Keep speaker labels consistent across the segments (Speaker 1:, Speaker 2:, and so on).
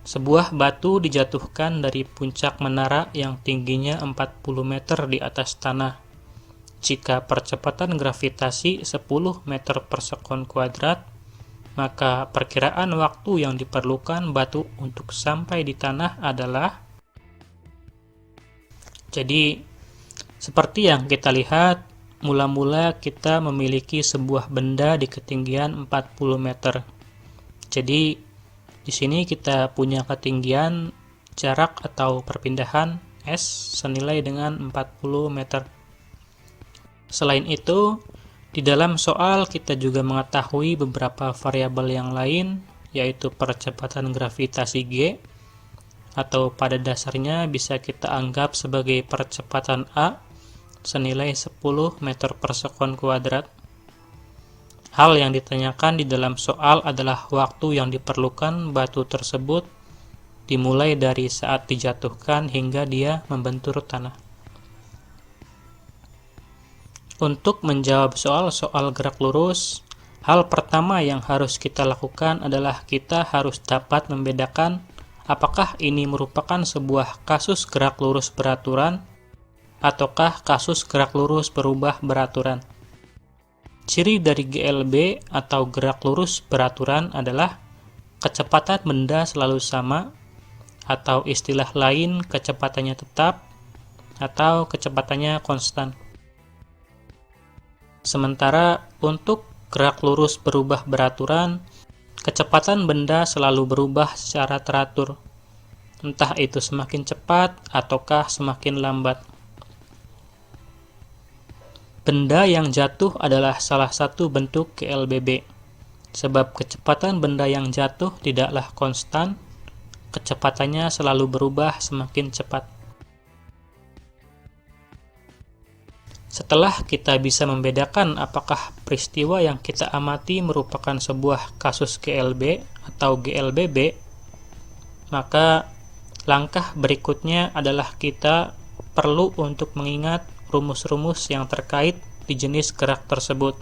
Speaker 1: Sebuah batu dijatuhkan dari puncak menara yang tingginya 40 meter di atas tanah. Jika percepatan gravitasi 10 meter per sekon kuadrat, maka perkiraan waktu yang diperlukan batu untuk sampai di tanah adalah. Jadi, seperti yang kita lihat, mula-mula kita memiliki sebuah benda di ketinggian 40 meter. Jadi, di sini kita punya ketinggian jarak atau perpindahan S senilai dengan 40 meter. Selain itu, di dalam soal kita juga mengetahui beberapa variabel yang lain, yaitu percepatan gravitasi G, atau pada dasarnya bisa kita anggap sebagai percepatan A, senilai 10 meter per sekon kuadrat. Hal yang ditanyakan di dalam soal adalah waktu yang diperlukan batu tersebut dimulai dari saat dijatuhkan hingga dia membentur tanah. Untuk menjawab soal-soal gerak lurus, hal pertama yang harus kita lakukan adalah kita harus dapat membedakan apakah ini merupakan sebuah kasus gerak lurus beraturan ataukah kasus gerak lurus berubah beraturan. Ciri dari GLB atau gerak lurus beraturan adalah kecepatan benda selalu sama, atau istilah lain kecepatannya tetap atau kecepatannya konstan. Sementara untuk gerak lurus berubah beraturan, kecepatan benda selalu berubah secara teratur, entah itu semakin cepat ataukah semakin lambat. Benda yang jatuh adalah salah satu bentuk GLBB, sebab kecepatan benda yang jatuh tidaklah konstan, kecepatannya selalu berubah semakin cepat. Setelah kita bisa membedakan apakah peristiwa yang kita amati merupakan sebuah kasus GLB atau GLBB, maka langkah berikutnya adalah kita perlu untuk mengingat rumus-rumus yang terkait di jenis gerak tersebut.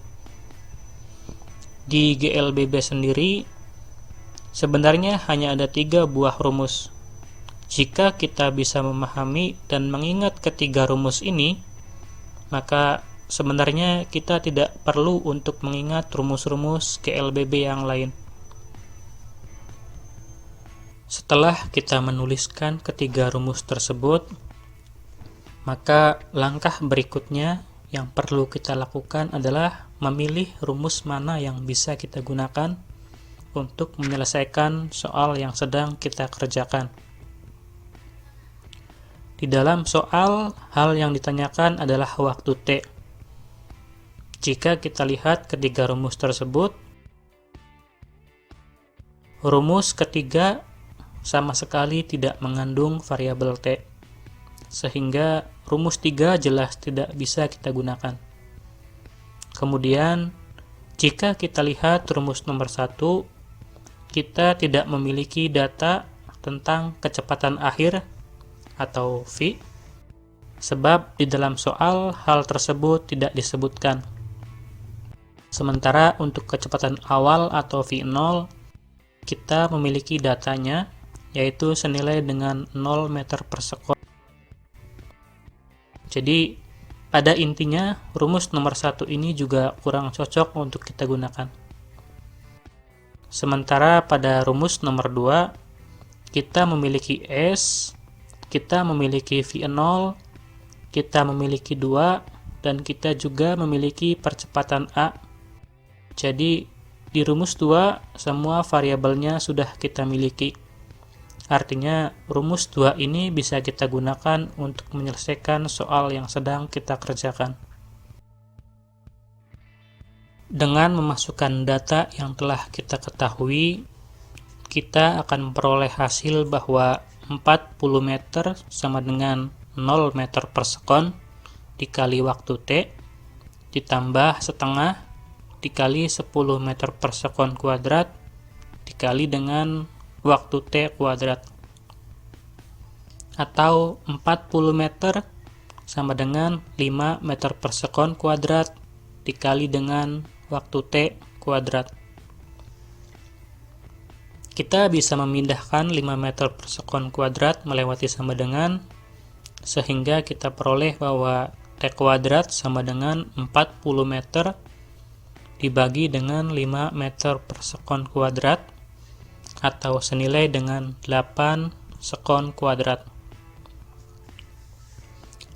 Speaker 1: Di GLBB sendiri, sebenarnya hanya ada 3 buah rumus. Jika kita bisa memahami dan mengingat ketiga rumus ini, maka sebenarnya kita tidak perlu untuk mengingat rumus-rumus GLBB yang lain. Setelah kita menuliskan ketiga rumus tersebut, maka langkah berikutnya yang perlu kita lakukan adalah memilih rumus mana yang bisa kita gunakan untuk menyelesaikan soal yang sedang kita kerjakan. Di dalam soal, hal yang ditanyakan adalah waktu T. Jika kita lihat ketiga rumus tersebut, rumus ketiga sama sekali tidak mengandung variabel T, sehingga rumus 3 jelas tidak bisa kita gunakan. Kemudian, jika kita lihat rumus nomor 1, kita tidak memiliki data tentang kecepatan akhir atau V, sebab di dalam soal hal tersebut tidak disebutkan. Sementara untuk kecepatan awal atau V0, kita memiliki datanya, yaitu senilai dengan 0 meter per sekon. Jadi, pada intinya, rumus nomor 1 ini juga kurang cocok untuk kita gunakan. Sementara pada rumus nomor 2, kita memiliki S, kita memiliki V0, kita memiliki 2, dan kita juga memiliki percepatan A. Jadi, di rumus 2, semua variabelnya sudah kita miliki. Artinya, rumus 2 ini bisa kita gunakan untuk menyelesaikan soal yang sedang kita kerjakan. Dengan memasukkan data yang telah kita ketahui, kita akan memperoleh hasil bahwa 40 meter sama dengan 0 meter per sekon dikali waktu T ditambah setengah dikali 10 meter per sekon kuadrat dikali dengan waktu T kuadrat, atau 40 meter sama dengan 5 meter per sekon kuadrat dikali dengan waktu T kuadrat. Kita bisa memindahkan 5 meter per sekon kuadrat melewati sama dengan, sehingga kita peroleh bahwa T kuadrat sama dengan 40 meter dibagi dengan 5 meter per sekon kuadrat, atau senilai dengan 8 sekon kuadrat.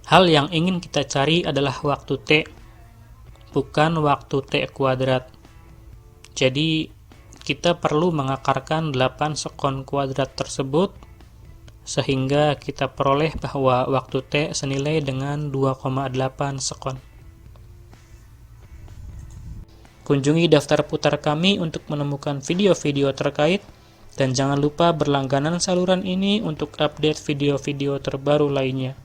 Speaker 1: Hal yang ingin kita cari adalah waktu T, bukan waktu T kuadrat. Jadi, kita perlu mengakarkan 8 sekon kuadrat tersebut, sehingga kita peroleh bahwa waktu T senilai dengan 2,8 sekon. Kunjungi daftar putar kami untuk menemukan video-video terkait, dan jangan lupa berlangganan saluran ini untuk update video-video terbaru lainnya.